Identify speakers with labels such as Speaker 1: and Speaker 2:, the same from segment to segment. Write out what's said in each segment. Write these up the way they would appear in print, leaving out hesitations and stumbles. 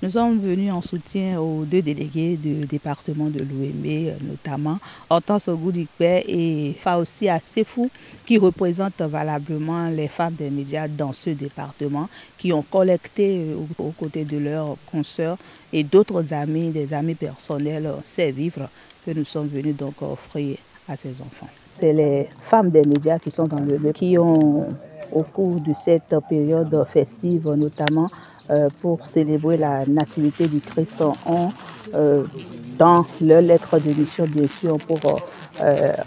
Speaker 1: Nous sommes venus en soutien aux deux délégués du département de l'Ouémé, notamment Hortense Goudikpé et Faussia Sefou, qui représentent valablement les femmes des médias dans ce département, qui ont collecté aux côtés de leurs consoeurs et d'autres amis, des amis personnels, ces vivres que nous sommes venus donc offrir à ces enfants. C'est les femmes des médias qui sont dans le lieu, qui ont, au cours de cette période festive notamment, pour célébrer la nativité du Christ, ont dans leur lettre de mission, bien sûr, pour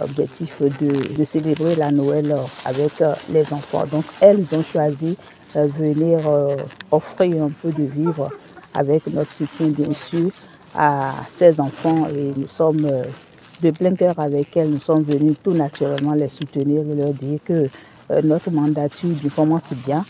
Speaker 1: objectif de célébrer la Noël avec les enfants. Donc elles ont choisi de venir offrir un peu de vivres avec notre soutien, bien sûr, à ces enfants, et nous sommes de plein cœur avec elles. Nous sommes venus tout naturellement les soutenir et leur dire que notre mandature commence bien.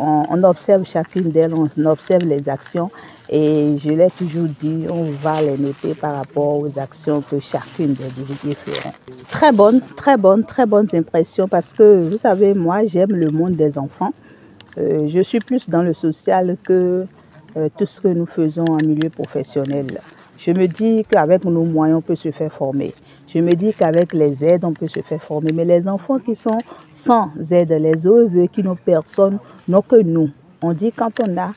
Speaker 1: On observe chacune d'elles, on observe les actions, et je l'ai toujours dit, on va les noter par rapport aux actions que chacune des délégués feront. Très bonnes impressions, parce que vous savez, moi j'aime le monde des enfants. Je suis plus dans le social que tout ce que nous faisons en milieu professionnel. Je me dis qu'avec nos moyens, on peut se faire former. Je me dis qu'avec les aides, on peut se faire former. Mais les enfants qui sont sans aide, les OEV qui n'ont personne, n'ont que nous. On dit quand on a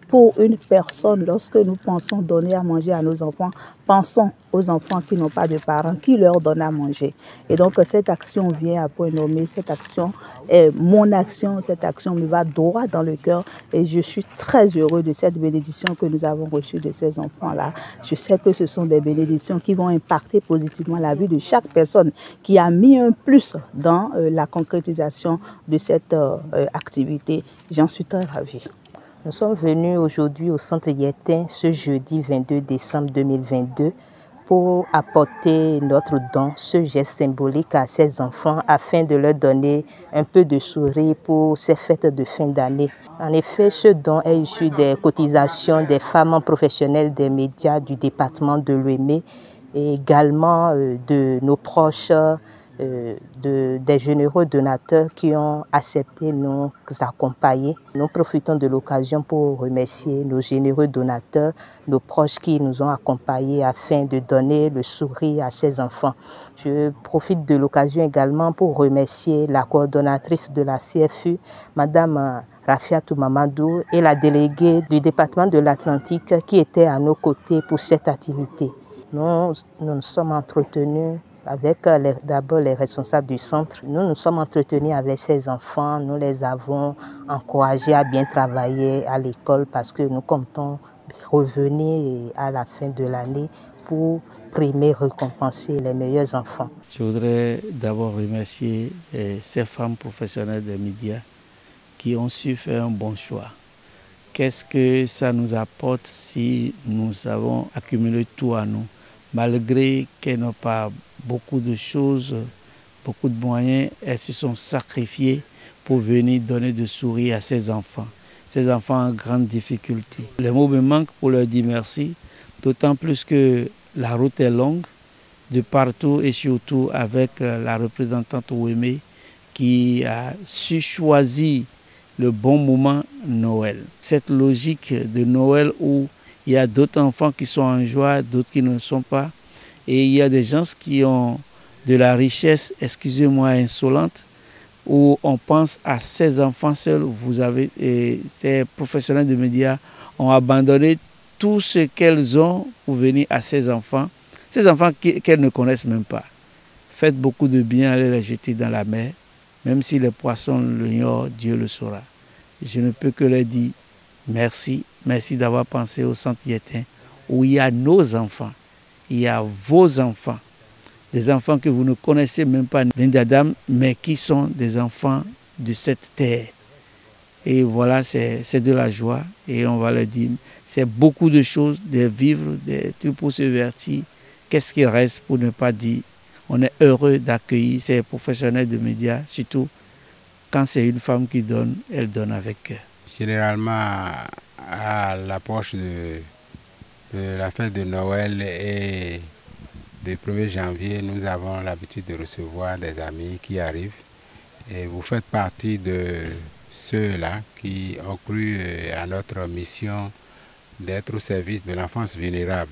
Speaker 1: pour une personne, lorsque nous pensons donner à manger à nos enfants, pensons aux enfants qui n'ont pas de parents, qui leur donnent à manger. Et donc cette action vient à point nommé, cette action est mon action, cette action me va droit dans le cœur, et je suis très heureux de cette bénédiction que nous avons reçue de ces enfants-là. Je sais que ce sont des bénédictions qui vont impacter positivement la vie de chaque personne qui a mis un plus dans la concrétisation de cette activité. J'en suis très ravie.
Speaker 2: Nous sommes venus aujourd'hui au centre Yetin ce jeudi 22 décembre 2022 pour apporter notre don, ce geste symbolique à ces enfants afin de leur donner un peu de sourire pour ces fêtes de fin d'année. En effet, ce don est issu des cotisations des femmes professionnelles des médias du département de l'Ouémé et également de nos proches, des généreux donateurs qui ont accepté de nous accompagner. Nous profitons de l'occasion pour remercier nos généreux donateurs, nos proches qui nous ont accompagnés afin de donner le sourire à ces enfants. Je profite de l'occasion également pour remercier la coordonnatrice de la CFU, Madame Rafiatou Mamadou, et la déléguée du département de l'Atlantique qui étaient à nos côtés pour cette activité. Nous nous sommes entretenus avec d'abord les responsables du centre. Nous nous sommes entretenus avec ces enfants, nous les avons encouragés à bien travailler à l'école parce que nous comptons revenir à la fin de l'année pour primer, récompenser les meilleurs enfants.
Speaker 3: Je voudrais d'abord remercier ces femmes professionnelles des médias qui ont su faire un bon choix. Qu'est-ce que ça nous apporte si nous avons accumulé tout à nous? Malgré qu'elles n'ont pas beaucoup de choses, beaucoup de moyens, elles se sont sacrifiées pour venir donner de sourire à ces enfants en grande difficulté. Les mots me manquent pour leur dire merci, d'autant plus que la route est longue, de partout et surtout avec la représentante Ouémé qui a su choisir le bon moment Noël. Cette logique de Noël où il y a d'autres enfants qui sont en joie, d'autres qui ne le sont pas. Et il y a des gens qui ont de la richesse, excusez-moi, insolente, où on pense à ces enfants seuls. Vous avez, ces professionnels de médias ont abandonné tout ce qu'elles ont pour venir à ces enfants qu'elles ne connaissent même pas. Faites beaucoup de bien, allez les jeter dans la mer. Même si les poissons l'ignorent, Dieu le saura. Je ne peux que leur dire merci. Merci d'avoir pensé au centre Yetin, où il y a nos enfants, il y a vos enfants, des enfants que vous ne connaissez même pas d'Indadam, mais qui sont des enfants de cette terre. Et voilà, c'est de la joie. Et on va leur dire, c'est beaucoup de choses, des vivres, des trucs pour se vertir. Qu'est-ce qu'il reste pour ne pas dire? On est heureux d'accueillir ces professionnels de médias, surtout quand c'est une femme qui donne, elle donne avec cœur.
Speaker 4: Généralement, à l'approche de la fête de Noël et du 1er janvier, nous avons l'habitude de recevoir des amis qui arrivent. Et vous faites partie de ceux-là qui ont cru à notre mission d'être au service de l'enfance vulnérable.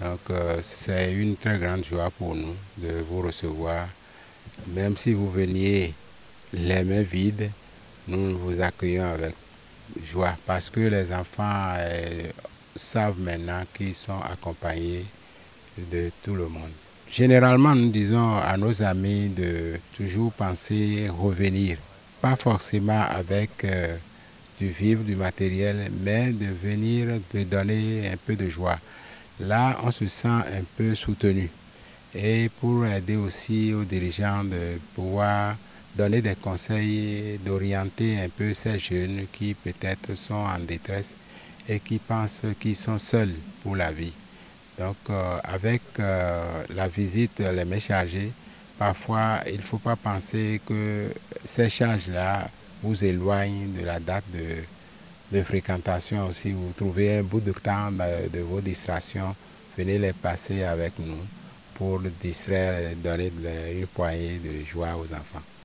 Speaker 4: Donc c'est une très grande joie pour nous de vous recevoir. Même si vous veniez les mains vides, nous vous accueillons avec joie parce que les enfants savent maintenant qu'ils sont accompagnés de tout le monde. Généralement, nous disons à nos amis de toujours penser revenir, pas forcément avec du vivre, du matériel, mais de venir, de donner un peu de joie. Là, on se sent un peu soutenu. Et pour aider aussi aux dirigeants de pouvoir donner des conseils, d'orienter un peu ces jeunes qui peut-être sont en détresse et qui pensent qu'ils sont seuls pour la vie. Donc avec la visite, les mains chargées, parfois il ne faut pas penser que ces charges-là vous éloignent de la date de fréquentation. Si vous trouvez un bout de temps de vos distractions, venez les passer avec nous pour distraire et donner une poignée de joie aux enfants.